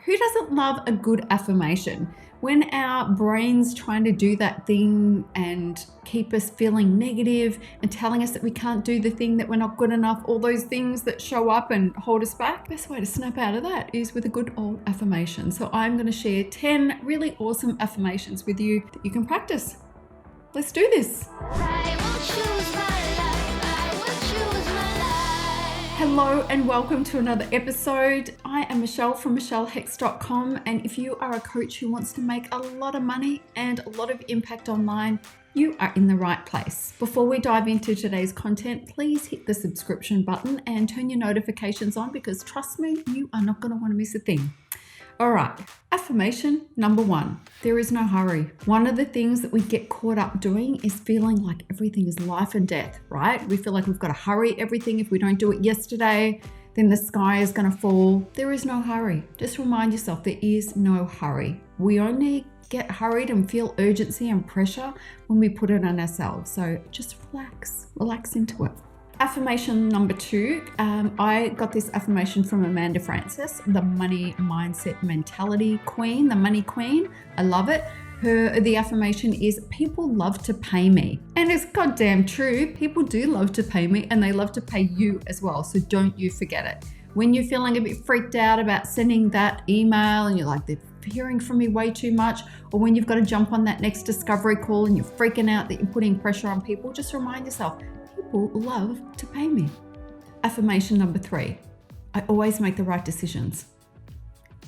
Who doesn't love a good affirmation? When our brain's trying to do that thing and keep us feeling negative and telling us that we can't do the thing, that we're not good enough, all those things that show up and hold us back, best way to snap out of that is with a good old affirmation. So I'm going to share 10 really awesome affirmations with you that you can practice. Let's do this. Hello and welcome to another episode. I am Michelle from MichelleHext.com, and if you are a coach who wants to make a lot of money and a lot of impact online, you are in the right place. Before we dive into today's content, please hit the subscription button and turn your notifications on, because trust me, you are not going to want to miss a thing. All right, affirmation number 1, there is no hurry. One of the things that we get caught up doing is feeling like everything is life and death, right? We feel like we've got to hurry everything. If we don't do it yesterday, then the sky is going to fall. There is no hurry. Just remind yourself there is no hurry. We only get hurried and feel urgency and pressure when we put it on ourselves. So just relax into it. Affirmation number 2, I got this affirmation from Amanda Francis, the money mindset mentality queen, the money queen. I love it. The affirmation is, people love to pay me. And it's goddamn true. People do love to pay me, and they love to pay you as well. So don't you forget it. When you're feeling a bit freaked out about sending that email and you're like, they're hearing from me way too much, or when you've got to jump on that next discovery call and you're freaking out that you're putting pressure on people, just remind yourself, people love to pay me. Affirmation number 3, I always make the right decisions.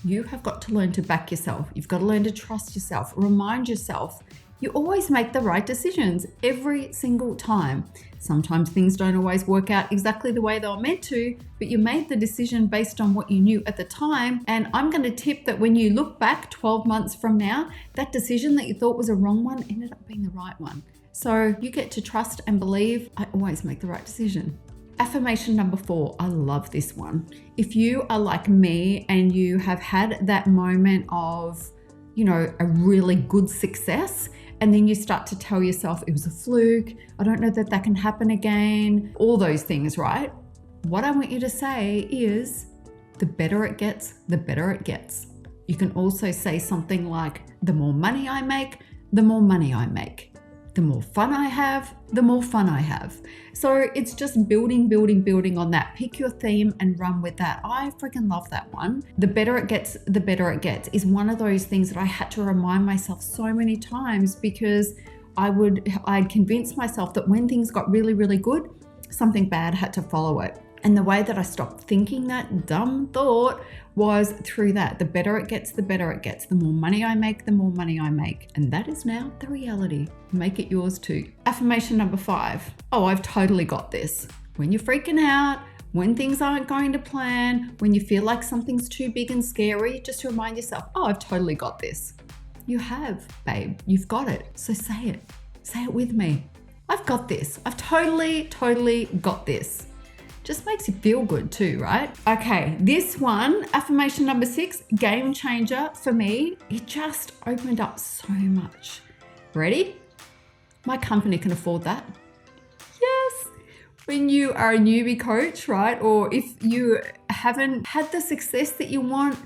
You have got to learn to back yourself. You've got to learn to trust yourself. Remind yourself, you always make the right decisions every single time. Sometimes things don't always work out exactly the way they were meant to, but you made the decision based on what you knew at the time. And I'm going to tip that when you look back 12 months from now, that decision that you thought was a wrong one ended up being the right one. So you get to trust and believe, I always make the right decision. Affirmation number 4, I love this one. If you are like me and you have had that moment of, a really good success, and then you start to tell yourself it was a fluke, I don't know that can happen again, all those things, right? What I want you to say is, the better it gets, the better it gets. You can also say something like, the more money I make, the more money I make. The more fun I have, the more fun I have. So it's just building on that. Pick your theme and run with that. I freaking love that one. The better it gets, the better it gets is one of those things that I had to remind myself so many times, because I'd convince myself that when things got really, really good, something bad had to follow it. And the way that I stopped thinking that dumb thought was through that. The better it gets, the better it gets. The more money I make, the more money I make. And that is now the reality. Make it yours too. Affirmation number 5. Oh, I've totally got this. When you're freaking out, when things aren't going to plan, when you feel like something's too big and scary, just remind yourself, oh, I've totally got this. You have, babe. You've got it. So say it. Say it with me. I've got this. I've totally got this. Just makes you feel good too, right? Okay, this one, affirmation number 6, game changer for me. It just opened up so much. Ready? My company can afford that. Yes. When you are a newbie coach, right? Or if you haven't had the success that you want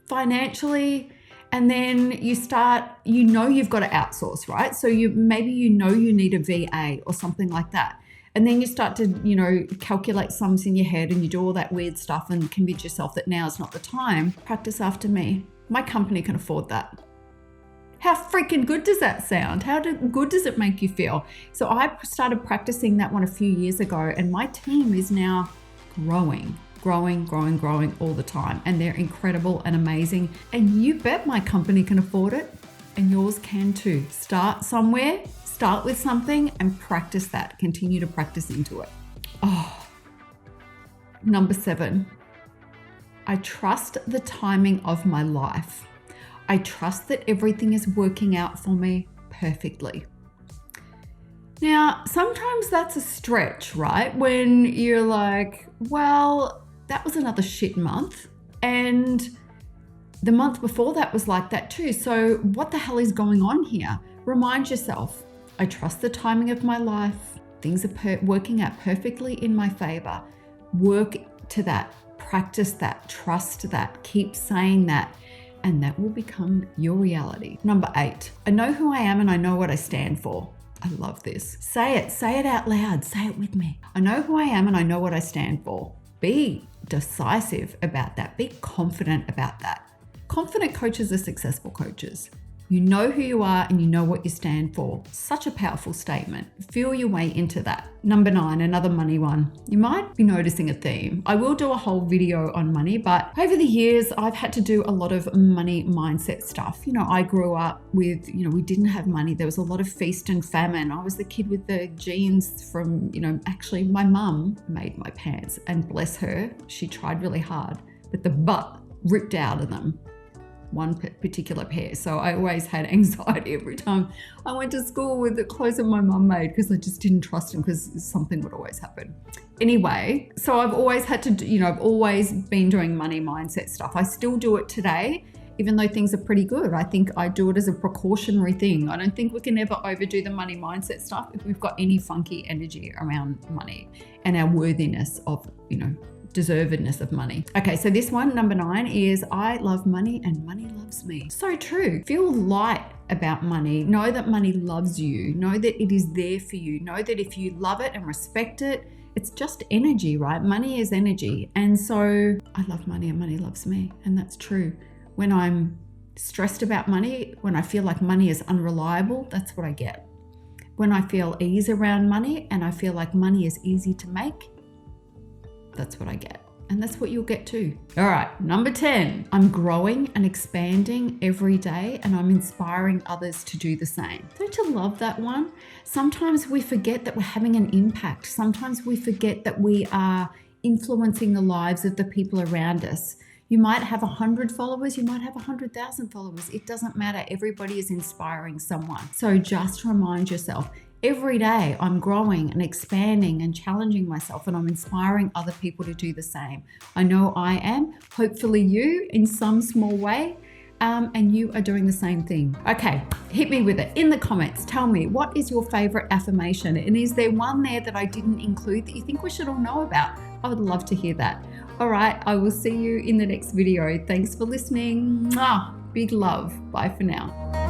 financially, and then you start, you've got to outsource, right? So you need a VA or something like that. And then you start to, calculate sums in your head, and you do all that weird stuff and convince yourself that now is not the time. Practice after me. My company can afford that. How freaking good does that sound? How good does it make you feel? So I started practicing that one a few years ago, and my team is now growing all the time. And they're incredible and amazing. And you bet my company can afford it, and yours can too. Start somewhere. Start with something and practice that. Continue to practice into it. Oh, number 7. I trust the timing of my life. I trust that everything is working out for me perfectly. Now, sometimes that's a stretch, right? When you're like, well, that was another shit month. And the month before that was like that too. So what the hell is going on here? Remind yourself, I trust the timing of my life. Things are working out perfectly in my favor. Work to that, practice that, trust that, keep saying that. and that will become your reality. Number 8, I know who I am and I know what I stand for. I love this. Say it out loud. Say it with me. I know who I am and I know what I stand for. Be decisive about that. Be confident about that. Confident coaches are successful coaches. You know who you are and you know what you stand for. Such a powerful statement. Feel your way into that. Number 9, another money one. You might be noticing a theme. I will do a whole video on money, but over the years, I've had to do a lot of money mindset stuff. I grew up with, we didn't have money. There was a lot of feast and famine. I was the kid with the jeans from, actually my mum made my pants, and bless her, she tried really hard, but the butt ripped out of them. One particular pair. So I always had anxiety every time I went to school with the clothes that my mum made, because I just didn't trust them, because something would always happen. Anyway, so I've always had to do, I've always been doing money mindset stuff. I still do it today, even though things are pretty good. I think I do it as a precautionary thing. I don't think we can ever overdo the money mindset stuff if we've got any funky energy around money and our worthiness of, deservedness of money. Okay, so this one, number 9, is I love money and money loves me. So true. Feel light about money. Know that money loves you. Know that it is there for you. Know that if you love it and respect it, it's just energy, right? Money is energy. And so I love money and money loves me. And that's true. When I'm stressed about money, when I feel like money is unreliable, that's what I get. When I feel ease around money and I feel like money is easy to make, that's what I get. And that's what you'll get too. All right, number 10, I'm growing and expanding every day and I'm inspiring others to do the same. Don't you love that one? Sometimes we forget that we're having an impact. Sometimes we forget that we are influencing the lives of the people around us. You might have 100 followers, you might have 100,000 followers. It doesn't matter. Everybody is inspiring someone. So just remind yourself, every day I'm growing and expanding and challenging myself, and I'm inspiring other people to do the same. I know I am, hopefully you in some small way, and you are doing the same thing. Okay, hit me with it in the comments. Tell me, what is your favorite affirmation? And is there one there that I didn't include that you think we should all know about? I would love to hear that. All right, I will see you in the next video. Thanks for listening. Mwah! Big love. Bye for now.